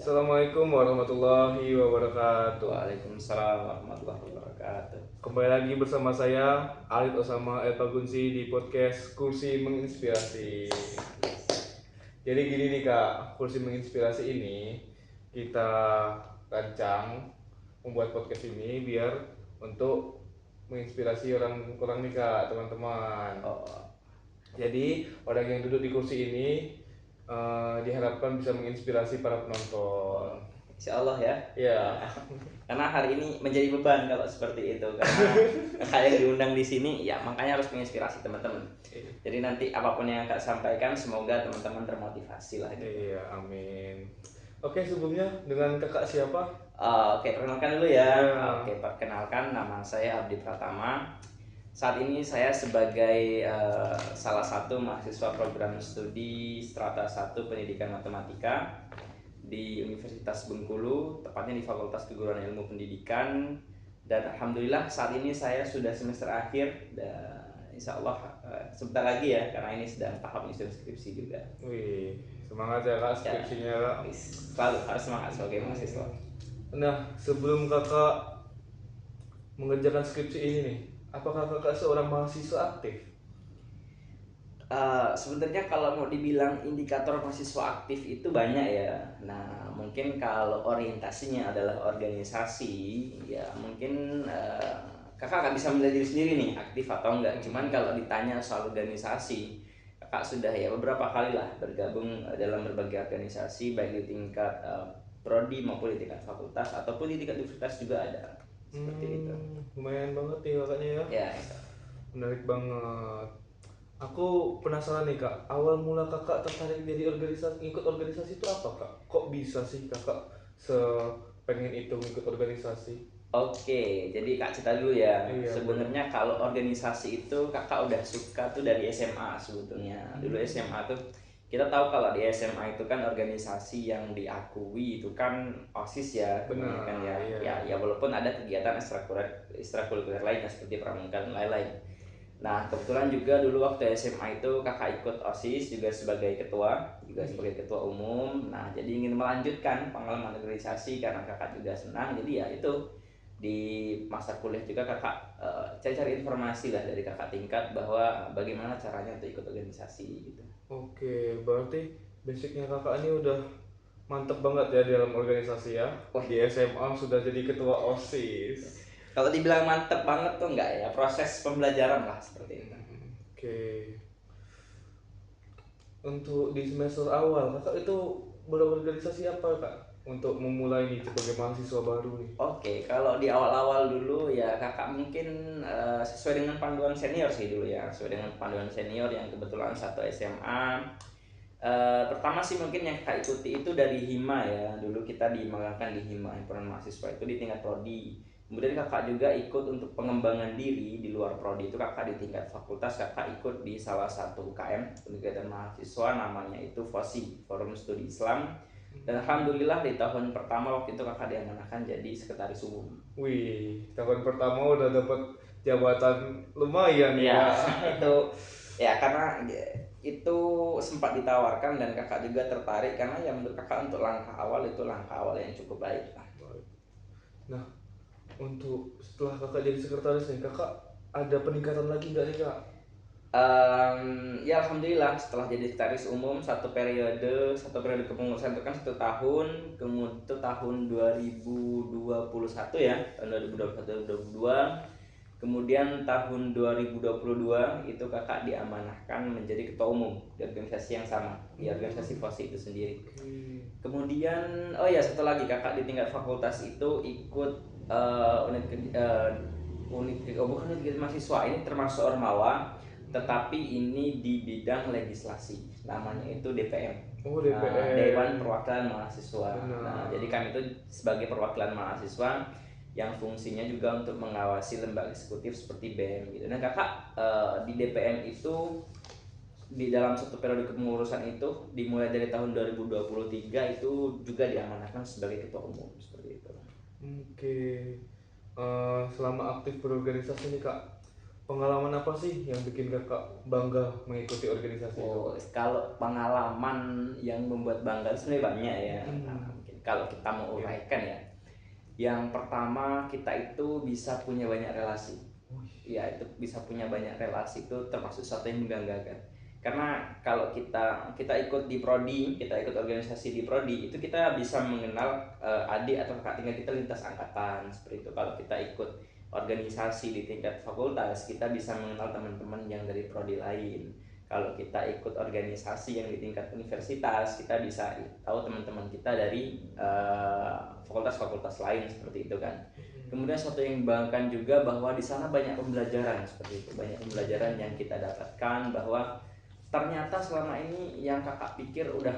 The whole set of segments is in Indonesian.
Assalamualaikum warahmatullahi wabarakatuh. Waalaikumsalam warahmatullahi wabarakatuh. Kembali lagi bersama saya Alid Osama El Pagunsi di podcast Kursi Menginspirasi. Jadi gini nih Kak, Kursi Menginspirasi ini kita rancang membuat podcast ini biar untuk menginspirasi orang-orang nih Kak, teman-teman. Jadi orang yang duduk di kursi ini diharapkan bisa menginspirasi para penonton. Insya Allah ya. Ya. Karena hari ini menjadi beban kalau seperti itu karena kakak yang diundang di sini ya makanya harus menginspirasi teman-teman. Jadi nanti apapun yang kakak sampaikan semoga teman-teman termotivasi lah. Iya, amin. Oke, sebelumnya dengan kakak siapa? Oke, perkenalkan dulu ya. Ya. Oke, perkenalkan nama saya Abdi Pratama. Saat ini saya sebagai salah satu mahasiswa program studi Strata 1 Pendidikan Matematika di Universitas Bengkulu, tepatnya di Fakultas Keguruan Ilmu Pendidikan. Dan alhamdulillah saat ini saya sudah semester akhir dan insya Allah sebentar lagi ya, karena ini sedang tahap nyusun skripsi juga. Wih, semangat ya kak skripsinya kak. Selalu harus semangat sebagai mahasiswa. Nah, sebelum kakak mengerjakan skripsi ini nih, apakah kakak seorang mahasiswa aktif? Sebenarnya kalau mau dibilang indikator mahasiswa aktif itu banyak ya. Nah, mungkin kalau orientasinya adalah organisasi, ya mungkin kakak nggak bisa menilai diri sendiri nih aktif atau enggak. Cuman kalau ditanya soal organisasi, kakak sudah ya beberapa kali lah bergabung dalam berbagai organisasi, baik di tingkat prodi maupun di tingkat fakultas ataupun di tingkat universitas juga ada. Seperti itu. Lumayan banget nih kakaknya ya. Ya. Menarik banget. Aku penasaran nih kak, awal mula kakak tertarik jadi ikut organisasi itu apa kak? Kok bisa sih kakak pengen itu ikut organisasi? Oke, jadi kak cerita dulu ya. Iya, Sebenarnya kalau organisasi itu kakak udah suka tuh dari SMA sebetulnya. Dulu SMA tuh kita tahu kalau di SMA itu kan organisasi yang diakui itu kan OSIS ya, benar kan ya. iya. Ya walaupun ada kegiatan ekstrakurikuler lainnya seperti pramuka dan lain-lain. Nah, kebetulan juga dulu waktu SMA itu kakak ikut OSIS juga sebagai ketua, juga sebagai ketua umum. Nah, jadi ingin melanjutkan pengalaman organisasi karena kakak juga senang. Jadi ya itu di masa kuliah juga kakak cari-cari informasi lah dari kakak tingkat bahwa bagaimana caranya untuk ikut organisasi gitu. Oke, berarti basicnya kakak ini udah mantep banget ya dalam organisasi ya. Di SMA sudah jadi ketua OSIS. Kalau dibilang mantep banget tuh enggak ya, proses pembelajaran lah seperti itu. Oke. Untuk di semester awal kakak itu berorganisasi apa kak? Untuk memulai nih sebagai mahasiswa baru nih. Oke, kalau di awal-awal dulu ya kakak mungkin sesuai dengan panduan senior sih dulu ya, sesuai dengan panduan senior yang kebetulan satu SMA. Pertama sih mungkin yang kakak ikuti itu dari Hima ya, dulu kita dimakamkan di Hima himpunan mahasiswa itu di tingkat prodi. Kemudian kakak juga ikut untuk pengembangan diri di luar prodi itu kakak di tingkat fakultas kakak ikut di salah satu UKM kegiatan mahasiswa namanya itu FOSI Forum Studi Islam. Dan alhamdulillah di tahun pertama waktu itu kakak diamanahkan jadi sekretaris umum. Wih, tahun pertama udah dapat jabatan lumayan ya. Itu ya karena itu sempat ditawarkan dan kakak juga tertarik karena ya menurut kakak untuk langkah awal itu langkah awal yang cukup baik lah. Nah, untuk setelah kakak jadi sekretaris nih, kakak ada peningkatan lagi nggak nih kak? Ya alhamdulillah setelah jadi sekretaris umum satu periode kepengurusan itu kan 1 tahun, kemudian itu tahun 2021 ya, tahun 2021-2022. Kemudian tahun 2022 itu kakak diamanahkan menjadi ketua umum di organisasi yang sama, di organisasi FOSI itu sendiri. Kemudian oh ya satu lagi kakak di tingkat fakultas itu ikut bukan unit mahasiswa, ini termasuk ormawa, tetapi ini di bidang legislasi, namanya itu DPM. DPM. Dewan Perwakilan Mahasiswa. Nah, jadi kami itu sebagai perwakilan mahasiswa yang fungsinya juga untuk mengawasi lembaga eksekutif seperti BEM gitu. Dan kakak di DPM itu di dalam satu periode kepengurusan itu dimulai dari tahun 2023 itu juga diamanahkan sebagai ketua umum seperti itu. Oke. Selama aktif berorganisasi nih kak, pengalaman apa sih yang bikin kakak bangga mengikuti organisasi itu? Kalau pengalaman yang membuat bangga sebenarnya banyak ya. Nah, mungkin kalau kita mau uraikan ya. Yang pertama, kita itu bisa punya banyak relasi. Ya, itu bisa punya banyak relasi itu termasuk sesuatu yang membanggakan. Karena kalau kita ikut di prodi, kita ikut organisasi di prodi, itu kita bisa mengenal adik atau kakak tingkat kita lintas angkatan seperti itu. Kalau kita ikut organisasi di tingkat fakultas, kita bisa mengenal teman-teman yang dari prodi lain. Kalau kita ikut organisasi yang di tingkat universitas, kita bisa tahu teman-teman kita dari fakultas-fakultas lain seperti itu kan. Kemudian satu yang membanggakan juga bahwa di sana banyak pembelajaran seperti itu, banyak pembelajaran yang kita dapatkan, bahwa ternyata selama ini yang kakak pikir udah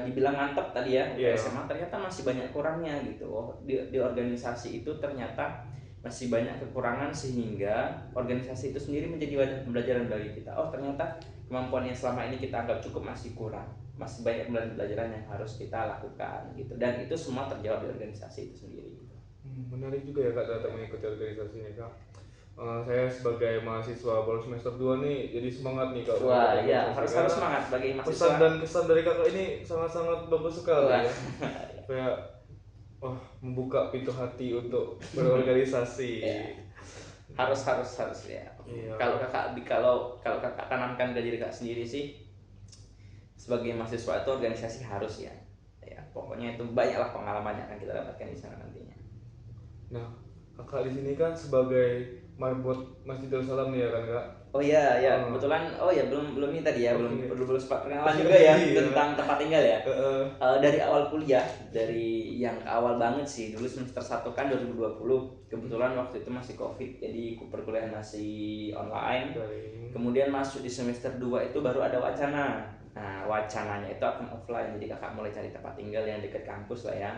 dibilang mantap tadi ya, SMA ternyata masih banyak kurangnya gitu. Oh, di organisasi itu ternyata masih banyak kekurangan, sehingga organisasi itu sendiri menjadi wadah pembelajaran bagi kita. Oh, ternyata kemampuan yang selama ini kita anggap cukup masih kurang, masih banyak pembelajaran yang harus kita lakukan gitu, dan itu semua terjawab di organisasi itu sendiri gitu. Menarik juga ya Kak datang mengikuti organisasinya Kak. Saya sebagai mahasiswa baru semester 2 nih jadi semangat nih Kak. Wah ya, harus semangat bagi mahasiswa. Pesan dan kesan dari Kakak ini sangat-sangat bagus sekali ya. Kayak membuka pintu hati untuk berorganisasi. Harus ya. Kalau kakak tanamkan ke diri kakak sendiri sih, sebagai mahasiswa itu organisasi harus ya. Ya, pokoknya itu banyaklah pengalaman yang akan kita dapatkan di sana nantinya. Nah, kakak di sini kan sebagai marbot Masjid Darussalam nih ya kan Kak? Oh iya, kebetulan. Oh ya, belum ini tadi ya, belum sempat perkenalan juga ya tentang tempat tinggal ya. Dari awal kuliah, dari yang awal banget sih, dulu semester 1 kan 2020. Kebetulan waktu itu masih Covid, jadi perkuliahan masih online. Kemudian masuk di semester 2 itu baru ada wacana. Nah, wacananya itu akan offline, jadi kakak mulai cari tempat tinggal yang dekat kampus lah ya.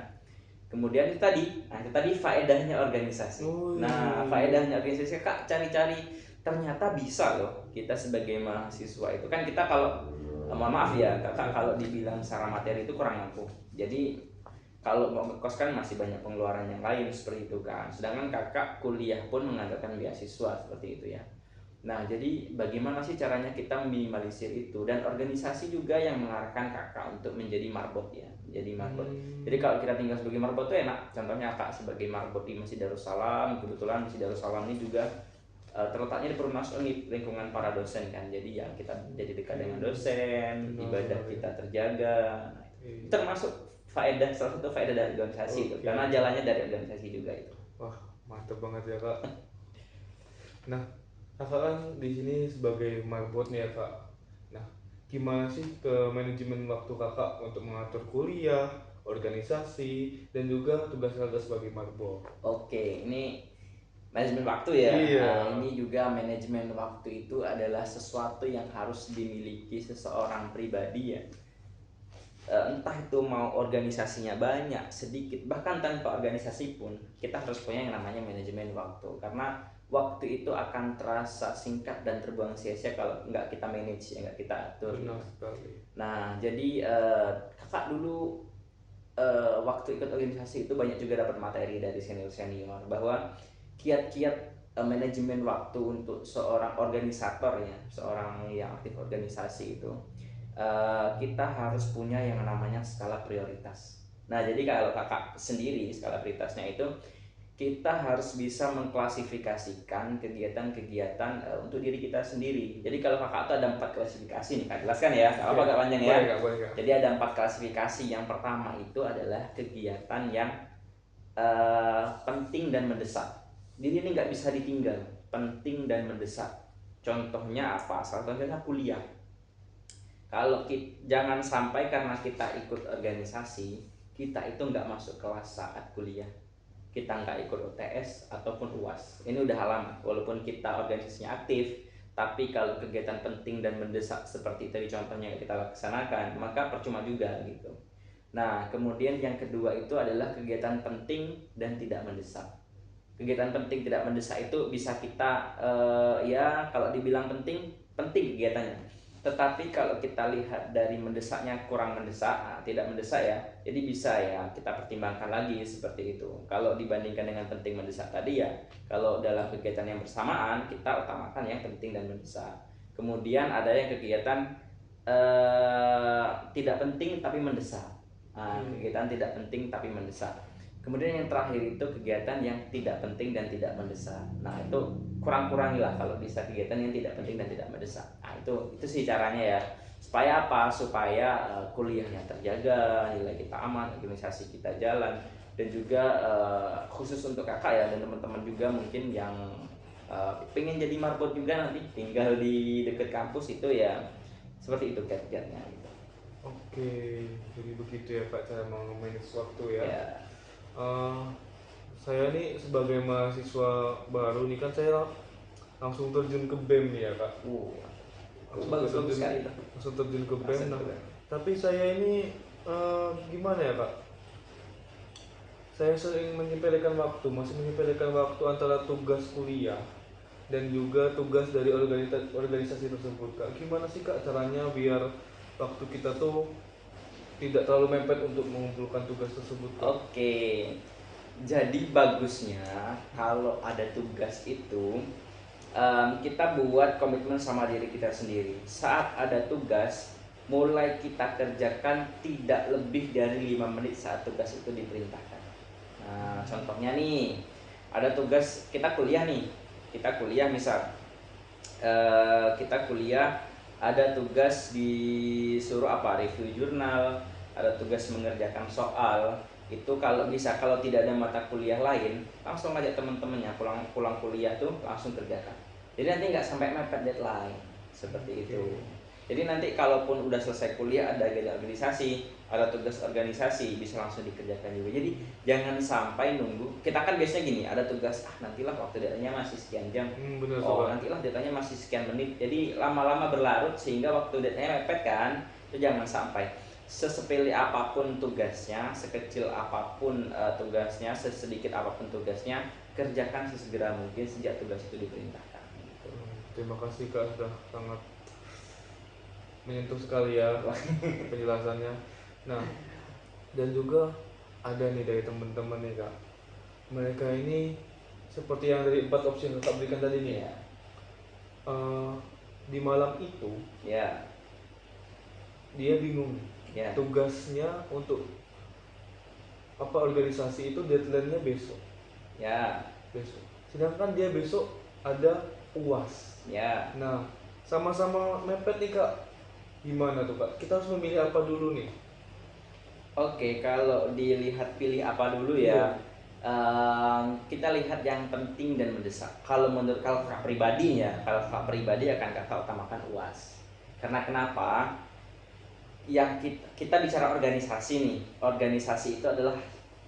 Kemudian itu tadi faedahnya organisasi. Nah, faedahnya organisasi kak cari-cari, ternyata bisa loh kita sebagai mahasiswa itu kan, kita kalau mohon maaf ya kakak, kalau dibilang secara materi itu kurang mampu. Jadi kalau mau ngekos kan masih banyak pengeluaran yang lain seperti itu kan. Sedangkan kakak kuliah pun mengandalkan beasiswa seperti itu ya. Nah, jadi bagaimana sih caranya kita meminimalisir itu? Dan organisasi juga yang mengarahkan kakak untuk menjadi marbot ya. Jadi marbot. Jadi kalau kita tinggal sebagai marbot itu enak. Contohnya kak sebagai marbot di Masjid Darussalam. Kebetulan Masjid Darussalam ini juga terletaknya di Perumnas Unip, lingkungan para dosen kan. Jadi ya kita jadi dekat dengan dosen, ibadah kita terjaga. Nah, itu termasuk faedah, salah satu faedah dari organisasi itu. Karena jalannya dari organisasi juga itu. Wah, mantap banget ya kak. Nah, kakak kan di sini sebagai marbot nih ya kak. Nah, gimana sih ke manajemen waktu kakak untuk mengatur kuliah, organisasi, dan juga tugas kakak sebagai marbot? Oke, ini manajemen waktu ya. Nah, ini juga manajemen waktu itu adalah sesuatu yang harus dimiliki seseorang pribadi ya. Entah itu mau organisasinya banyak, sedikit, bahkan tanpa organisasi pun kita harus punya yang namanya manajemen waktu. Karena waktu itu akan terasa singkat dan terbuang sia-sia kalau nggak kita manage, nggak kita atur. Nah, jadi kakak dulu waktu ikut organisasi itu banyak juga dapat materi dari senior-senior bahwa kiat-kiat manajemen waktu untuk seorang organisator ya, seorang yang aktif organisasi itu, kita harus punya yang namanya skala prioritas. Nah, jadi kalau kakak sendiri, skala prioritasnya itu kita harus bisa mengklasifikasikan kegiatan-kegiatan untuk diri kita sendiri. Jadi kalau kakak itu ada 4 klasifikasi nih, kak jelaskan ya, nggak apa agak panjang ya. Boleh. Jadi ada 4 klasifikasi. Yang pertama itu adalah kegiatan yang penting dan mendesak. Jadi ini nggak bisa ditinggal, penting dan mendesak. Contohnya apa? Salah satunya kuliah. Kalau jangan sampai karena kita ikut organisasi, kita itu nggak masuk kelas saat kuliah, kita nggak ikut UTS ataupun UAS. Ini udah alamat, walaupun kita organisasinya aktif, tapi kalau kegiatan penting dan mendesak seperti tadi contohnya yang kita laksanakan, maka percuma juga gitu. Nah, kemudian yang kedua itu adalah kegiatan penting dan tidak mendesak. Kegiatan penting tidak mendesak itu bisa kita ya kalau dibilang penting kegiatannya. Tetapi kalau kita lihat dari mendesaknya kurang mendesak, tidak mendesak ya, jadi bisa ya kita pertimbangkan lagi seperti itu. Kalau dibandingkan dengan penting mendesak tadi ya, kalau dalam kegiatan yang bersamaan kita utamakan yang penting dan mendesak. Kemudian ada yang kegiatan tidak penting tapi mendesak. Kegiatan tidak penting tapi mendesak. Kemudian yang terakhir itu kegiatan yang tidak penting dan tidak mendesak. Nah itu kurang-kurangilah kalau bisa kegiatan yang tidak penting dan tidak mendesak. Nah itu sih caranya ya. Supaya apa? Supaya kuliahnya terjaga, nilai kita aman, organisasi kita jalan, dan juga khusus untuk kakak ya dan teman-teman juga mungkin yang pengen jadi marbot juga nanti tinggal di dekat kampus itu ya seperti itu kiat-kiatnya gitu. Oke, jadi begitu ya Kak cara memanage waktu ya. Ya. Saya nih sebagai mahasiswa baru nih kan saya langsung terjun ke BEM nih ya Kak. Bagus sekali itu. Langsung terjun ke BEM. Nah, tapi saya ini gimana ya Kak? Saya sering menyepelekan waktu, masih menyepelekan waktu antara tugas kuliah dan juga tugas dari organisasi tersebut Kak. Gimana sih Kak caranya biar waktu kita tuh tidak terlalu mepet untuk mengumpulkan tugas tersebut Kak? Oke, jadi bagusnya kalau ada tugas itu kita buat komitmen sama diri kita sendiri. Saat ada tugas, mulai kita kerjakan tidak lebih dari 5 menit saat tugas itu diperintahkan. Nah, contohnya nih, ada tugas kita kuliah nih, kita kuliah misal kita kuliah ada tugas disuruh apa, review jurnal, ada tugas mengerjakan soal. Itu kalau bisa, kalau tidak ada mata kuliah lain, langsung ajak teman-temannya pulang kuliah tuh langsung kerjakan. Jadi nanti nggak sampai mepet deadline seperti itu. Jadi nanti kalaupun udah selesai kuliah ada agenda organisasi, ada tugas organisasi, bisa langsung dikerjakan juga. Jadi jangan sampai nunggu. Kita kan biasanya gini, ada tugas nantilah waktu datanya masih sekian jam. Nantilah datanya masih sekian menit. Jadi lama-lama berlarut sehingga waktu datanya mepet kan. Itu jangan sampai. Sesepele apapun tugasnya, sekecil apapun tugasnya, sesedikit apapun tugasnya, kerjakan sesegera mungkin sejak tugas itu diperintahkan. Terima kasih Kak, sudah sangat menyentuh sekali ya penjelasannya. Nah, dan juga ada nih dari teman-teman nih Kak, mereka ini seperti yang dari 4 opsi yang Kakak berikan tadi nih. Di malam itu dia bingung tugasnya untuk apa organisasi itu deadline-nya besok. Besok. Sedangkan dia besok ada UAS. Nah, sama-sama mepet nih Kak. Gimana tuh Kak? Kita harus memilih apa dulu nih? Oke, kalau dilihat pilih apa dulu ya. Kita lihat yang penting dan mendesak. Kalau kakak pribadi ya, kalau kakak pribadi akan kakak utamakan UAS. Karena kenapa? Yang kita bicara organisasi nih. Organisasi itu adalah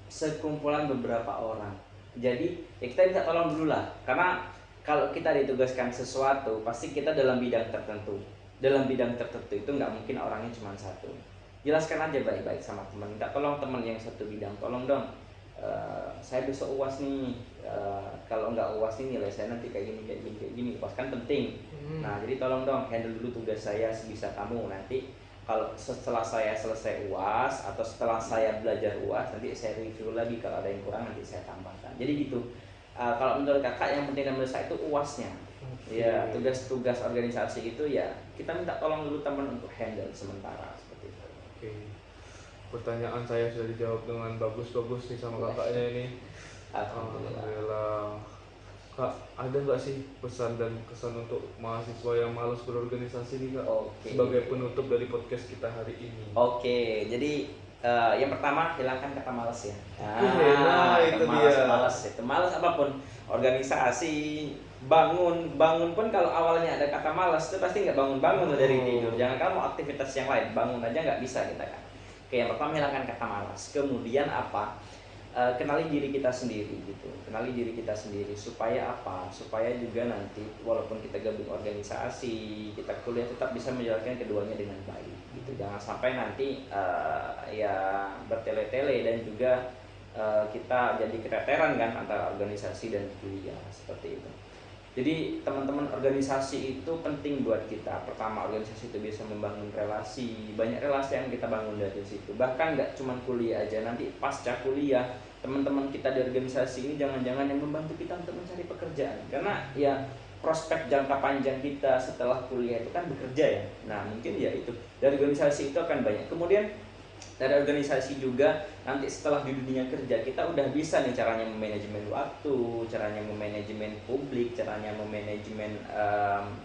sekumpulan beberapa orang. Jadi ya kita bisa tolong dulu lah. Karena kalau kita ditugaskan sesuatu, pasti kita dalam bidang tertentu. Dalam bidang tertentu itu nggak mungkin orangnya cuma satu. Jelaskan aja baik-baik sama teman. Minta tolong teman yang satu bidang, tolong dong. Saya besok UAS nih. Kalau nggak UAS nih nilai saya nanti kayak gini. UAS kan penting. Nah jadi tolong dong handle dulu tugas saya sebisa kamu. Nanti kalau setelah saya selesai UAS atau setelah saya belajar UAS, nanti saya review lagi, kalau ada yang kurang nanti saya tambahkan. Jadi gitu. Kalau menurut kakak yang penting dan mendesak itu UAS-nya. Ya, tugas-tugas organisasi itu ya kita minta tolong dulu teman untuk handle sementara seperti itu. Oke. Pertanyaan saya sudah dijawab dengan bagus-bagus nih sama kakaknya ini. Alhamdulillah. Kak, ada nggak sih pesan dan kesan untuk mahasiswa yang malas berorganisasi nih Kak? Sebagai penutup dari podcast kita hari ini. Oke, jadi yang pertama hilangkan kata malas ya. Itu malas itu malas apapun organisasi, bangun pun kalau awalnya ada kata malas itu pasti nggak bangun dari tidur. Jangan kamu aktivitas yang lain, bangun aja nggak bisa kita kan. Oke, yang pertama hilangkan kata malas. Kemudian apa? Kenali diri kita sendiri gitu. Kenali diri kita sendiri supaya apa? Supaya juga nanti walaupun kita gabung organisasi, kita kuliah tetap bisa menjalankan keduanya dengan baik gitu. Jangan sampai nanti ya bertele-tele dan juga kita jadi keteteran kan antara organisasi dan kuliah seperti itu. Jadi teman-teman organisasi itu penting buat kita. Pertama, organisasi itu bisa membangun relasi. Banyak relasi yang kita bangun dari situ. Bahkan nggak cuma kuliah aja, nanti pasca kuliah teman-teman kita di organisasi ini jangan-jangan yang membantu kita untuk mencari pekerjaan. Karena ya prospek jangka panjang kita setelah kuliah itu kan bekerja ya. Nah mungkin ya itu dari organisasi itu akan banyak. Kemudian dari organisasi juga nanti setelah di dunia kerja kita udah bisa nih caranya memanajemen waktu, caranya memanajemen publik, caranya memanajemen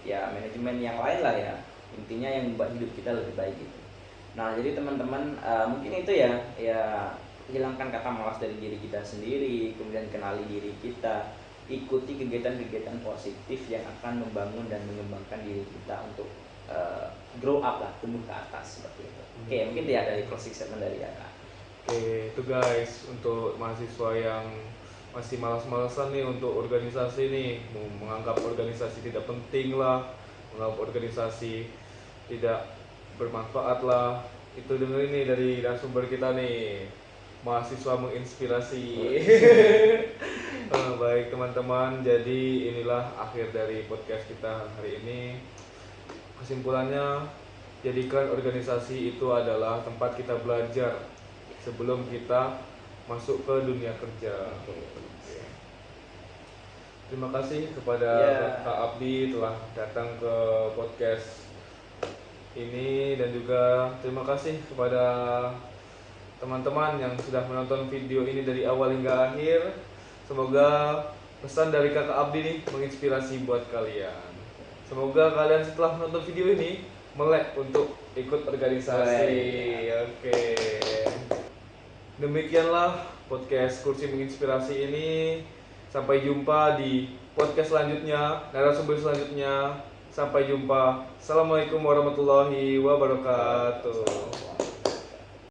ya manajemen yang lain lah ya, intinya yang membuat hidup kita lebih baik gitu. Nah jadi teman-teman mungkin itu ya hilangkan kata malas dari diri kita sendiri, kemudian kenali diri kita, ikuti kegiatan-kegiatan positif yang akan membangun dan mengembangkan diri kita untuk grow up lah, tumbuh ke atas seperti itu. Oke, mungkin dia dari closing statement dari Kakak. Oke, itu guys untuk mahasiswa yang masih malas-malasan nih untuk organisasi nih, menganggap organisasi tidak penting lah, menganggap organisasi tidak bermanfaat lah. Itu dengerin nih dari narasumber kita nih, mahasiswa menginspirasi. Baik teman-teman, jadi inilah akhir dari podcast kita hari ini. Kesimpulannya, jadikan organisasi itu adalah tempat kita belajar sebelum kita masuk ke dunia kerja. Terima kasih kepada Kak Abdi telah datang ke podcast ini, dan juga terima kasih kepada teman-teman yang sudah menonton video ini dari awal hingga akhir. Semoga pesan dari Kakak Abdi nih menginspirasi buat kalian. Semoga kalian setelah menonton video ini melek untuk ikut organisasi. Oke. Demikianlah podcast Kursi Menginspirasi ini. Sampai jumpa di podcast selanjutnya, narasumber selanjutnya. Sampai jumpa. Assalamualaikum warahmatullahi wabarakatuh.